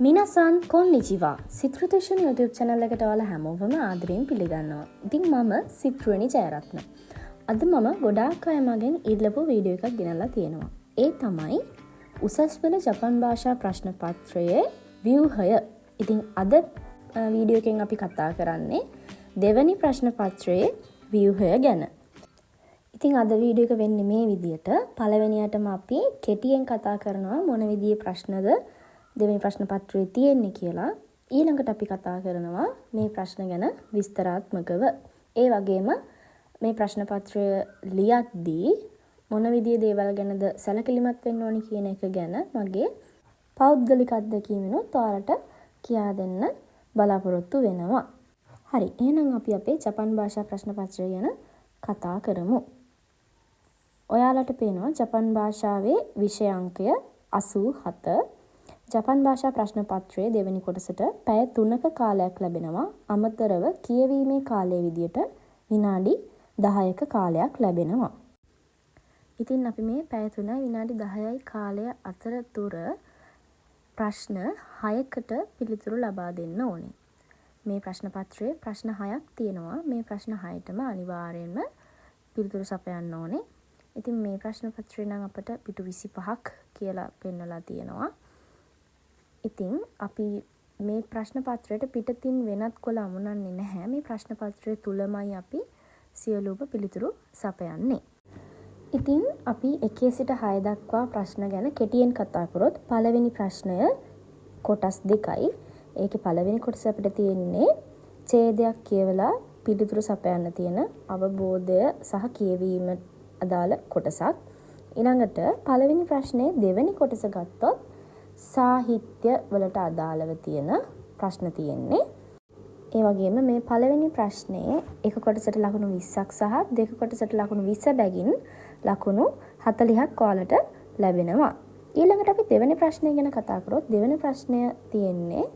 මිනසන් කොන්නිචිවා සිත්‍රතේෂන් YouTube channel එකට ඔයාලා හැමෝවම ආදරයෙන් පිළිගන්නවා. ඉතින් මම සිත්රුවනි ජයරත්න. අද මම ගොඩාක් අය මගෙන් ඉල්ලපු වීඩියෝ එකක් ගෙනල්ලා තියෙනවා. ඒ තමයි උසස් පෙළ ජපන් භාෂා ප්‍රශ්න පත්‍රයේ ව්‍යුහය. ඉතින් අද වීඩියෝ එකෙන් අපි කතා කරන්නේ දෙවැනි ප්‍රශ්න පත්‍රයේ ව්‍යුහය ගැන. ඉතින් අද වීඩියෝ එක වෙන්නේ මේ විදියට. පළවෙනියටම අපි කෙටියෙන් කතා කරනවා මොන විදිහේ ප්‍රශ්නද දෙවෙනි ප්‍රශ්න පත්‍රයේ තියෙන්නේ කියලා. ඊළඟට අපි කතා කරනවා මේ ප්‍රශ්න ගැන විස්තරාත්මකව. ඒ වගේම මේ ප්‍රශ්න පත්‍රය ලියද්දී මොන විදිහේ දේවල් ගැනද සැලකිලිමත් වෙන්න ඕනි කියන එක ගැන මගේ පෞද්ගලික අත්දැකීමනොත් ඔයාලට කියා දෙන්න බලාපොරොත්තු වෙනවා. හරි, එහෙනම් අපි අපේ ජපන් භාෂා ප්‍රශ්න පත්‍රය ගැන කතා කරමු. ඔයාලට පේනවා ජපන් භාෂාවේ විෂය අංකය 87. ජපන් භාෂා ප්‍රශ්න පත්‍රයේ දෙවෙනි කොටසට පැය 3ක කාලයක් ලැබෙනවා. අමතරව කියවීමේ කාලය විදියට විනාඩි 10ක කාලයක් ලැබෙනවා. ඉතින් අපි මේ පැය 3 විනාඩි 10යි කාලය අතරතුර ප්‍රශ්න 6කට පිළිතුරු ලබා දෙන්න ඕනේ. මේ ප්‍රශ්න පත්‍රයේ ප්‍රශ්න 6ක් තියෙනවා. මේ ප්‍රශ්න 6ටම අනිවාර්යයෙන්ම පිළිතුරු සපයන්න ඕනේ. ඉතින් මේ ප්‍රශ්න පත්‍රේ නම් අපිට පිටු 25ක් කියලා පෙන්නලා තියෙනවා. ඉතින් අපි මේ ප්‍රශ්න පත්‍රයට පිටතින් වෙනත් කොළ අමුණන්නේ නැහැ. මේ ප්‍රශ්න පත්‍රය තුලමයි අපි සියලුම පිළිතුරු සපයන්නේ. ඉතින් අපි 1 සිට 6 දක්වා ප්‍රශ්න ගැන කෙටියෙන් කතා කරොත් පළවෙනි ප්‍රශ්නය කොටස් 2යි. ඒකේ පළවෙනි කොටස අපිට තියෙන්නේ ඡේදයක් කියවලා පිළිතුරු සපයන්න තියෙන අවබෝධය සහ කියවීම අදාළ කොටසක්. ඊළඟට පළවෙනි ප්‍රශ්නේ දෙවෙනි කොටස ගත්තොත් සාහිත්‍ය වලට අදාළව තියෙන ප්‍රශ්න තියෙන්නේ. ඒ වගේම මේ පළවෙනි ප්‍රශ්නේ එක කොටසට ලකුණු 20ක් සහ දෙක කොටසට ලකුණු 20 බැගින් ලකුණු 40ක් ඔයාලට ලැබෙනවා. ඊළඟට අපි දෙවෙනි ප්‍රශ්නය ගැන කතා කරොත් දෙවෙනි ප්‍රශ්නය තියෙන්නේ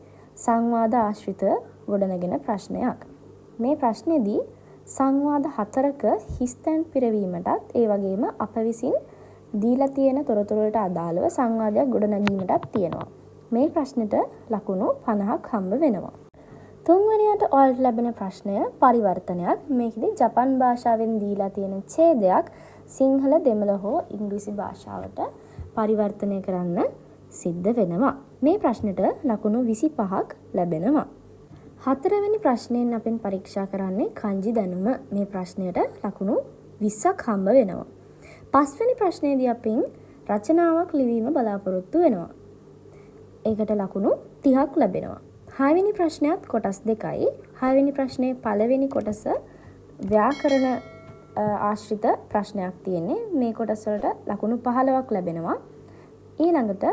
සංවාද ආශ්‍රිත ගොඩනගෙන ප්‍රශ්නයක්. මේ ප්‍රශ්නේදී සංවාද 4ක හිස්තැන් පිරවීමටත් ඒ වගේම අප විසින් දීලා තියෙන තොරතුරු වලට අදාළව සංවාදයක් ගොඩනැගීමටත් තියෙනවා. මේ ප්‍රශ්නෙට ලකුණු 50ක් හම්බ වෙනවා. තුන්වෙනියට ඔයාලට ලැබෙන ප්‍රශ්නය පරිවර්තනයක්. මේකෙදි ජපන් භාෂාවෙන් දීලා තියෙන ඡේදයක් සිංහල, දෙමළ හෝ ඉංග්‍රීසි භාෂාවට පරිවර්තනය කරන්න සිද්ධ වෙනවා. මේ ප්‍රශ්නෙට ලකුණු 25ක් ලැබෙනවා. හතරවෙනි ප්‍රශ්නයෙන් අපෙන් පරීක්ෂා කරන්නේ කන්ජි දැනුම. මේ ප්‍රශ්නයට ලකුණු 20ක් හම්බ වෙනවා. පස්වෙනි ප්‍රශ්නයේදී අපෙන් රචනාවක් ලිවීම බලාපොරොත්තු වෙනවා. ඒකට ලකුණු 30ක් ලැබෙනවා. 6 වෙනි ප්‍රශ්නයත් කොටස් 2යි. 6 වෙනි ප්‍රශ්නේ පළවෙනි කොටස ව්‍යාකරණ ආශ්‍රිත ප්‍රශ්නයක් තියෙන්නේ. මේ කොටස වලට ලකුණු 15ක් ලැබෙනවා. ඊළඟට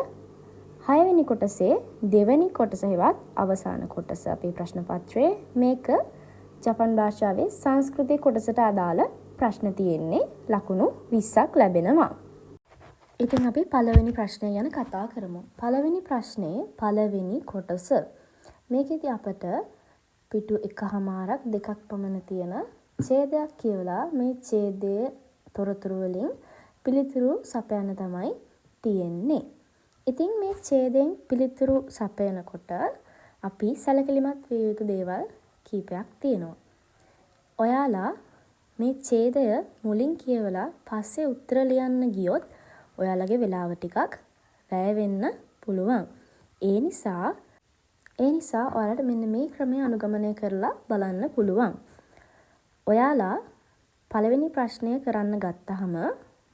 6 වෙනි කොටසේ දෙවෙනි කොටස හෙවත් අවසාන කොටස අපේ ප්‍රශ්න පත්‍රයේ මේක ජපන් භාෂාවේ සංස්කෘතික කොටසට අදාළ ප්‍රශ්න තියෙන්නේ. ලකුණු 20ක් ලැබෙනවා. ඉතින් අපි පළවෙනි ප්‍රශ්නය ගැන කතා කරමු. පළවෙනි ප්‍රශ්නේ පළවෙනි කොටස. මේකෙදි අපට පිටු 1මාරක් දෙකක් පමණ තියෙන ඡේදයක් කියවලා මේ ඡේදයේ තොරතුරු වලින් පිළිතුරු සපයන්න තමයි තියෙන්නේ. ඉතින් මේ ඡේදයෙන් පිළිතුරු සපයනකොට අපි සැලකිලිමත් විය යුතු දේවල් කීපයක් තියෙනවා. ඔයාලා මේ ඡේදය මුලින් කියවලා පස්සේ උත්තර ලියන්න ගියොත් ඔයාලගේ වෙලාව ටිකක් වැය වෙන්න පුළුවන්. ඒ නිසා ඔයාලට මෙන්න මේ ක්‍රමය අනුගමනය කරලා බලන්න පුළුවන්. ඔයාලා පළවෙනි ප්‍රශ්නය කරන්න ගත්තාම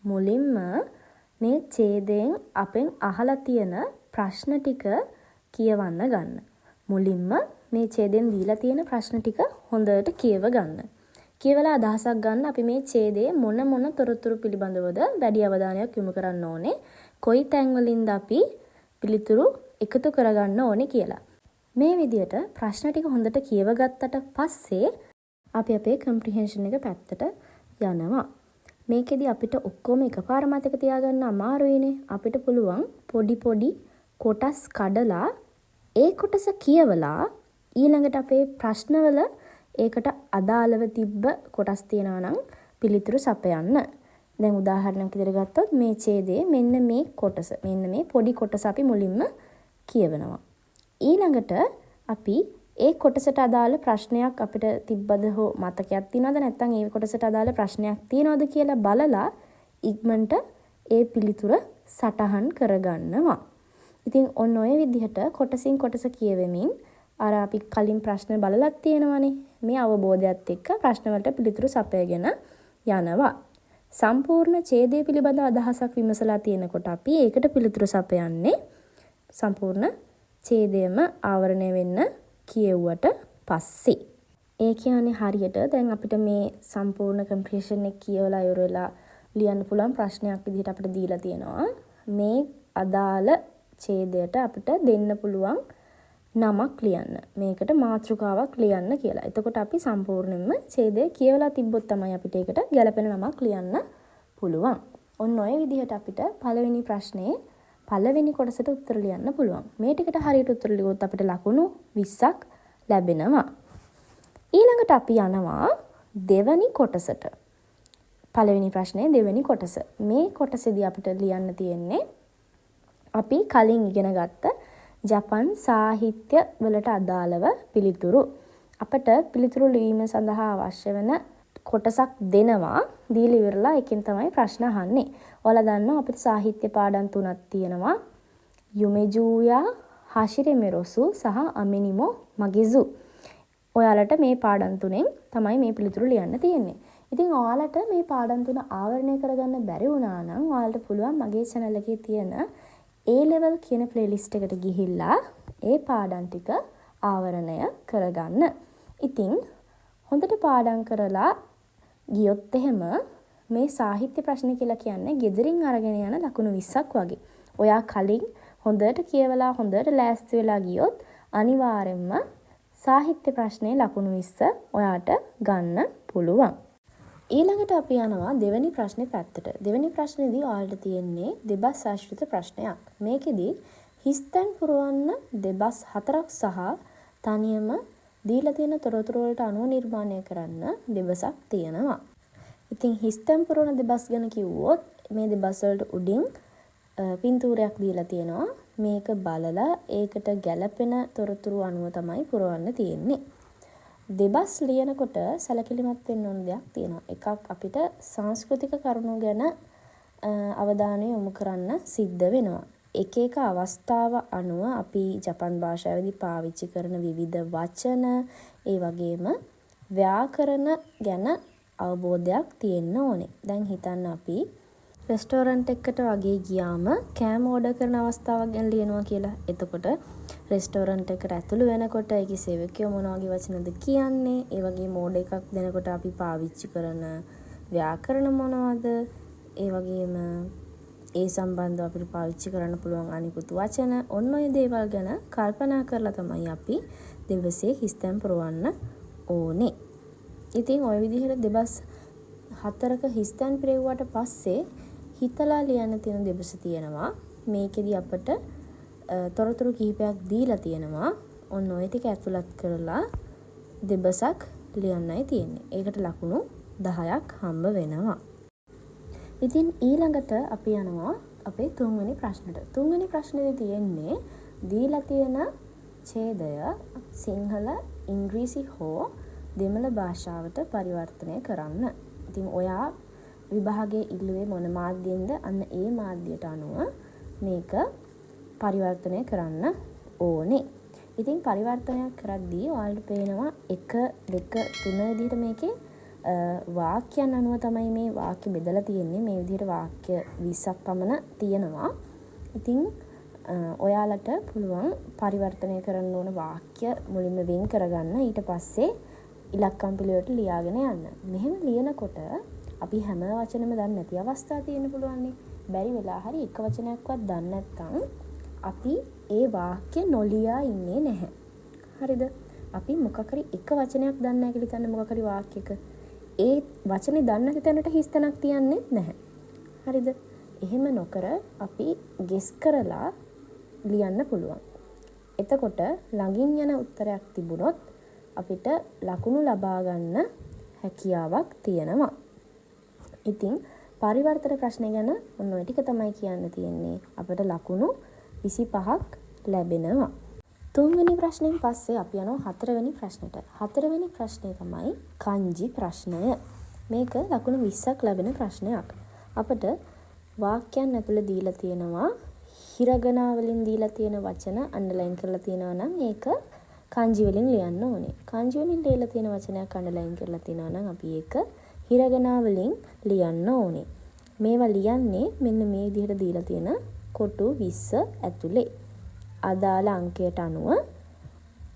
මුලින්ම මේ ඡේදයෙන් අපෙන් අහලා තියෙන ප්‍රශ්න ටික කියවන්න ගන්න. මුලින්ම මේ ඡේදයෙන් දීලා තියෙන ප්‍රශ්න ටික හොඳට කියව ගන්න. කියවලා අදහසක් ගන්න අපි මේ ඡේදයේ මොන තොරතුරු පිළිබඳවද වැඩි අවධානයක් යොමු කරන්න ඕනේ. කොයි තැන්වලින්ද අපි පිළිතුරු එකතු කරගන්න ඕනේ කියලා. මේ විදිහට ප්‍රශ්න ටික හොඳට කියව ගත්තට පස්සේ අපි අපේ කම්ප්‍රිහෙන්ෂන් එක පැත්තට යනවා. මේකෙදි අපිට ඔක්කොම එකපාර මතක තියාගන්න අමාරුයිනේ. අපිට පුළුවන් පොඩි කොටස් කඩලා ඒ කොටස කියවලා ඊළඟට අපේ ප්‍රශ්නවල ඒකට අදාළව තිබ්බ කොටස් තියෙනවා නම් පිළිතුරු සපයන්න. දැන් උදාහරණයක් විදිහට ගත්තොත් මේ ඡේදයේ මෙන්න මේ කොටස, මෙන්න මේ පොඩි කොටස අපි මුලින්ම කියවනවා. ඊළඟට අපි ඒ කොටසට අදාළ ප්‍රශ්නයක් අපිට තිබ්බද හෝ මතකයක් තියනවද නැත්නම් ඒ කොටසට අදාළ ප්‍රශ්නයක් තියනවද කියලා බලලා ඉක්මනට ඒ පිළිතුර සටහන් කරගන්නවා. ඉතින් ඔන්න ඔය විදිහට කොටසින් කොටස කියවෙමින් අර අපි කලින් ප්‍රශ්න බලලත් තියෙනවනේ. මේ අවබෝධයත් එක්ක ප්‍රශ්න වලට පිළිතුරු සපයගෙන යනවා. සම්පූර්ණ ඡේදය පිළිබඳ අදහසක් විමසලා තියෙනකොට අපි ඒකට පිළිතුරු සපයන්නේ සම්පූර්ණ ඡේදයම ආවරණය වෙන්න කියෙව්වට පස්සේ. ඒ කියන්නේ හරියට දැන් අපිට මේ සම්පූර්ණ කම්ප්‍රීෂන් එක කියවලා ඉවර වෙලා ලියන්න පුළුවන් ප්‍රශ්නයක් විදිහට අපිට දීලා තියෙනවා. මේ අදාළ ඡේදයට අපිට දෙන්න පුළුවන් නමක් ලියන්න. මේකට මාතෘකාවක් ලියන්න කියලා. එතකොට අපි සම්පූර්ණයෙන්ම ඡේදය කියවලා තිබ්බොත් තමයි අපිට ඒකට ගැළපෙන නමක් ලියන්න පුළුවන්. ඔන්න ඔය විදිහට අපිට පළවෙනි ප්‍රශ්නේ පළවෙනි කොටසට උත්තර ලියන්න පුළුවන්. මේ ටිකට හරියට උත්තර ලියුවොත් අපිට ලකුණු 20ක් ලැබෙනවා. ඊළඟට අපි යනවා දෙවැනි කොටසට. පළවෙනි ප්‍රශ්නේ දෙවැනි කොටස. මේ කොටසේදී අපිට ලියන්න තියෙන්නේ අපි කලින් ඉගෙන ගත්ත ජපන් සාහිත්‍ය වලට අදාළව පිළිතුරු. අපිට පිළිතුරු ලිවීම සඳහා අවශ්‍ය වෙන කොටසක් දෙනවා. දීලා ඉවරලා එකෙන් තමයි ප්‍රශ්න අහන්නේ. ඔයාලා දන්නවා අපිට සාහිත්‍ය පාඩම් තුනක් තියෙනවා. යුමෙජූයා, හෂිරෙමෙරොසු සහ අමිනිමෝ මගිසු. ඔයාලට මේ පාඩම් තුනෙන් තමයි මේ පිළිතුරු ලියන්න තියෙන්නේ. ඉතින් ඔයාලට මේ පාඩම් තුන ආවරණය කරගන්න බැරි වුණා නම් ඔයාලට පුළුවන් මගේ channel එකේ තියෙන A level කියන playlist එකට ගිහිල්ලා ඒ පාඩම් ටික ආවරණය කරගන්න. ඉතින් හොඳට පාඩම් කරලා ගියොත් එහෙම මේ සාහිත්‍ය ප්‍රශ්න කියලා කියන්නේ ගෙදරින් අරගෙන යන ලකුණු 20ක් වගේ. ඔයා කලින් හොඳට කියවලා හොඳට ලෑස්ති වෙලා ගියොත් අනිවාර්යෙන්ම සාහිත්‍ය ප්‍රශ්නේ ලකුණු 20 ඔයාට ගන්න පුළුවන්. ඊළඟට අපි යනවා දෙවෙනි ප්‍රශ්නේ පැත්තට. දෙවෙනි ප්‍රශ්නේදී ඔයාලට තියෙන්නේ දෙබස් ආශ්‍රිත ප්‍රශ්නයක්. මේකෙදි හිස්තැන් පුරවන්න දෙබස් 4ක් සහ තනියම දීලා තියෙන තොරතුරු වලට අනුව නිර්මාණය කරන්න දෙබසක් තියෙනවා. ඉතින් හිස්තැන් පුරවන දෙබස් ගැන කිව්වොත් මේ දෙබස් වලට උඩින් පින්තූරයක් දීලා තියෙනවා. මේක බලලා ඒකට ගැළපෙන තොරතුරු අනුව තමයි පුරවන්න තියෙන්නේ. දෙබස් ලියනකොට සැලකිලිමත් වෙන්න ඕන දෙයක් තියෙනවා. එකක් අපිට සංස්කෘතික කරුණු ගැන අවධානය යොමු කරන්න සිද්ධ වෙනවා. එක එක අවස්ථාව අනුව අපි ජපන් භාෂාවේදී පාවිච්චි කරන විවිධ වචන ඒ වගේම ව්‍යාකරණ ගැන අවබෝධයක් තියෙන්න ඕනේ. දැන් හිතන්න අපි රෙස්ටෝරන්ට් එකකට වගේ ගියාම කෑම ඕඩර් කරන අවස්ථාවක් ගැන ලියනවා කියලා. එතකොට රෙස්ටෝරන්ට් එකට ඇතුළු වෙනකොට ඒකේ සේවකයෝ මොන වගේ වචනද කියන්නේ, ඒ වගේම ඕඩර් එකක් දෙනකොට අපි පාවිච්චි කරන ව්‍යාකරණ මොනවද, ඒ වගේම ඒ සම්බන්ධව අපිට පාවිච්චි කරන්න පුළුවන් අනිකුත් වචන, ඔන්න ඔය දේවල් ගැන කල්පනා කරලා තමයි අපි දෙබසේ හිස්තැන් පුරවන්න ඕනේ. ඉතින් ওই විදිහට දෙබස් 4ක හිස්තැන් පිරෙව්වට පස්සේ හිතලා ලියන්න තියෙන දෙබස තියෙනවා. මේකෙදි අපිට තොරතුරු කිහිපයක් දීලා තියෙනවා. ඔන්න ඔය ටික ඇතුළත් කරලා දෙබසක් ලියන්නයි තියෙන්නේ. ඒකට ලකුණු 10ක් හම්බ වෙනවා. ඉතින් ඊළඟට අපි යනවා අපේ තුන්වෙනි ප්‍රශ්නෙට. තුන්වෙනි ප්‍රශ්නේදී තියෙන්නේ දීලා තියෙන ඡේදය සිංහල, ඉංග්‍රීසි හෝ දෙමළ භාෂාවට පරිවර්තනය කරන්න. ඉතින් ඔයා විභාගයේ ඉල්ලුවේ මොන මාධ්‍යෙන්ද? අන්න ඒ මාධ්‍යයට අනුව මේක පරිවර්තනය කරන්න ඕනේ. ඉතින් පරිවර්තනයක් කරද්දී ඔයාලට පේනවා 1 2 3 විදිහට මේකේ වාක්‍යයන් අනුව තමයි මේ වාක්‍ය බෙදලා තියෙන්නේ. මේ විදිහට වාක්‍ය 20ක් පමණ තියෙනවා. ඉතින් ඔයාලට පුළුවන් පරිවර්තනය කරන්න ඕන වාක්‍ය මුලින්ම වෙන් කරගන්න. ඊට පස්සේ ඉලක්කම් පිළිවෙලට ලියාගෙන යන්න. මෙහෙම ලියනකොට අපි හැම වචනෙම දන්නේ නැති අවස්ථා තියෙන්න පුළුවන්. බැරි වෙලා හරි එක වචනයක්වත් දන්නේ නැත්නම් අපි ඒ වාක්‍ය නොලියා ඉන්නේ නැහැ. හරිද? අපි මොකක් හරි එක වචනයක් දන්නේ නැහැ කියලා හිතන්න මොකක් හරි වාක්‍යයක. ඒ වචනේ දන්නේ නැති තැනට හිස් තැනක් තියන්නේ නැහැ. හරිද? එහෙම නොකර අපි ගෙස් කරලා ලියන්න පුළුවන්. එතකොට ළඟින් යන උත්තරයක් තිබුණොත් අපිට ලකුණු ලබා ගන්න හැකියාවක් තියෙනවා. ඉතින් පරිවර්තන ප්‍රශ්න ගැන ඔන්න ඔය ටික තමයි කියන්න තියෙන්නේ. අපිට ලකුණු 25ක් ලැබෙනවා. තුන්වෙනි ප්‍රශ්නයෙන් පස්සේ අපි යනවා හතරවෙනි ප්‍රශ්නෙට. හතරවෙනි ප්‍රශ්නය තමයි kanji ප්‍රශ්නය. මේක ලකුණු 20ක් ලැබෙන ප්‍රශ්නයක්. අපිට වාක්‍යයන් ඇතුළේ දීලා තියෙනවා හිරගනා වලින් දීලා තියෙන වචන අන්ඩර්ලයින් කරලා තියෙනවා නම් ඒක kanji වලින් ලියන්න ඕනේ. kanji වලින් ලියලා තියෙන වචනයක් අන්ඩර්ලයින් කරලා තියෙනවා නම් අපි ඒක හිරගනා වලින් ලියන්න ඕනේ. මේවා ලියන්නේ මෙන්න මේ විදිහට දීලා තියෙන කොටු 20 ඇතුලේ. අදාළ අංකයට අනුව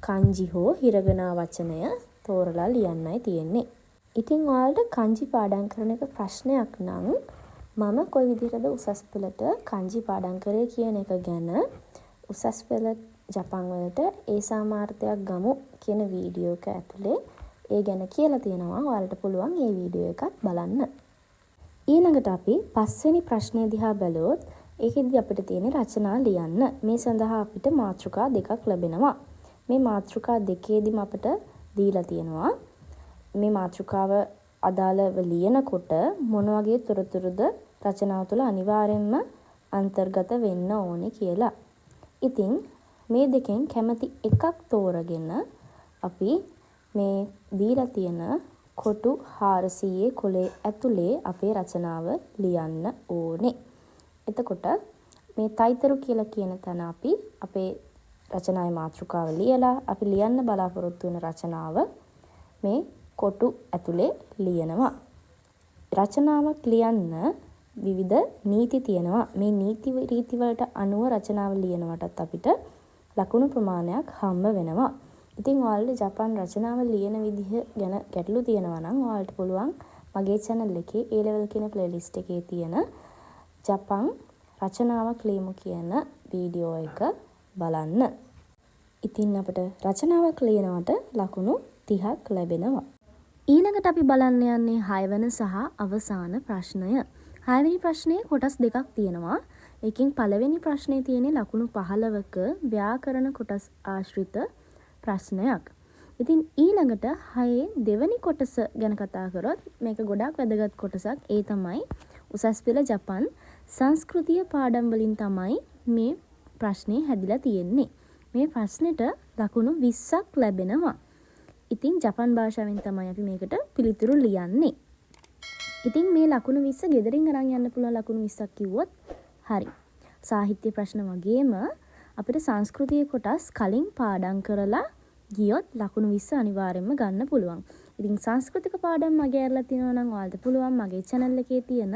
kanji හෝ හිරගනා වචනය තෝරලා ලියන්නයි තියෙන්නේ. ඉතින් ඔයාලට kanji පාඩම් කරන එක ප්‍රශ්නයක් නම් මම කොයි විදිහටද උසස් පෙළට kanji පාඩම් කරේ කියන එක ගැන උසස් පෙළ ජපන් වලට ඒ සාමාර්ථයක් ගමු කියන වීඩියෝ එක ඇතුලේ ඒ ගැන කියලා තියෙනවා. ඔයාලට පුළුවන් මේ වීඩියෝ එකත් බලන්න. ඊළඟට අපි පස්වෙනි ප්‍රශ්නය දිහා බැලුවොත් ඒකෙදි අපිට තියෙන රචනා ලියන්න. මේ සඳහා අපිට මාතෘකා දෙකක් ලැබෙනවා. මේ මාතෘකා දෙකේදීම අපිට දීලා තියෙනවා මේ මාතෘකාව අදාළව ලියනකොට මොන වගේ තොරතුරුද රචනාව තුළ අනිවාර්යෙන්ම අන්තර්ගත වෙන්න ඕනේ කියලා. ඉතින් මේ දෙකෙන් කැමති එකක් තෝරගෙන අපි මේ දීලා තියෙන කොටු 400 කොලේ ඇතුලේ අපේ රචනාව ලියන්න ඕනේ. එතකොට මේ තයිතරු කියලා කියන තැන අපි අපේ රචනාවේ මාතෘකාව ලියලා අපි ලියන්න බලාපොරොත්තු වෙන රචනාව මේ කොටු ඇතුලේ ලියනවා. රචනාවක් ලියන්න විවිධ නීති තියෙනවා. මේ නීති රීති වලට අනුව රචනාව ලියනවටත් අපිට ලකුණු ප්‍රමාණයක් හම්බ වෙනවා. ඉතින් ඔයාලට ජපන් රචනාව ලියන විදිහ ගැන ගැටලු තියෙනවා නම් ඔයාලට පුළුවන් මගේ channel එකේ A level කියන playlist එකේ තියෙන ජපන් රචනාවක් ලියමු කියන වීඩියෝ එක බලන්න. ඉතින් අපිට රචනාවක් ලියනවට ලකුණු 30ක් ලැබෙනවා. ඊළඟට අපි බලන්න යන්නේ 6 වෙනි සහ අවසාන ප්‍රශ්නය. 6 වෙනි ප්‍රශ්නේ කොටස් දෙකක් තියෙනවා. එකකින් පළවෙනි ප්‍රශ්නේ තියෙන්නේ ලකුණු 15ක ව්‍යාකරණ කොටස් ආශ්‍රිත ප්‍රශ්නයක්. ඉතින් ඊළඟට 6 දෙවෙනි කොටස ගැන කතා කරොත් මේක ගොඩක් වැදගත් කොටසක්. ඒ තමයි උසස් පෙළ ජපන් සංස්කෘතිය පාඩම් වලින් තමයි මේ ප්‍රශ්නේ හැදිලා තියෙන්නේ. මේ ප්‍රශ්නෙට ලකුණු 20ක් ලැබෙනවා. ඉතින් ජපන් භාෂාවෙන් තමයි අපි මේකට පිළිතුරු ලියන්නේ. ඉතින් මේ ලකුණු 20 ගෙදරින් අරන් යන්න පුළුවන් ලකුණු 20ක් කිව්වොත් හරි. සාහිත්‍ය ප්‍රශ්න වගේම අපිට සංස්කෘතිය කොටස් කලින් පාඩම් කරලා ගියොත් ලකුණු 20 අනිවාර්යයෙන්ම ගන්න පුළුවන්. ඉතින් සංස්කෘතික පාඩම් මගේ අරලා තියෙනවා නම් ඔයාලට පුළුවන් මගේ channel එකේ තියෙන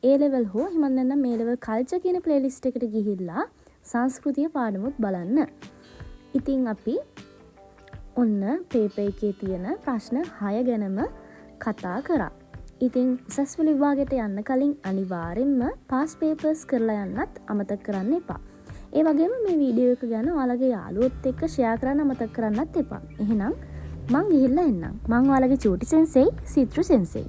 A level හෝ එහෙම නැත්නම් මේ level culture කියන playlist එකට ගිහිල්ලා සංස්කෘතිය පාඩමුත් බලන්න. ඉතින් අපි ඔන්න පේපර් එකේ තියෙන ප්‍රශ්න 6 ගැනම කතා කරා. ඉතින් උසස් පෙළ විභාගයට යන්න කලින් අනිවාර්යෙන්ම past papers කරලා යන්නත් අමතක කරන්න එපා. ඒ වගේම මේ වීඩියෝ එක ගැන ඔයාලගේ යාළුවොත් එක්ක share කරන්න අමතක කරන්නත් එපා. එහෙනම් මං ගිහිල්ලා එන්නම්. මං ඔයාලගේ චූටි සෙන්සෙයි සිත්රු සෙන්සෙයි.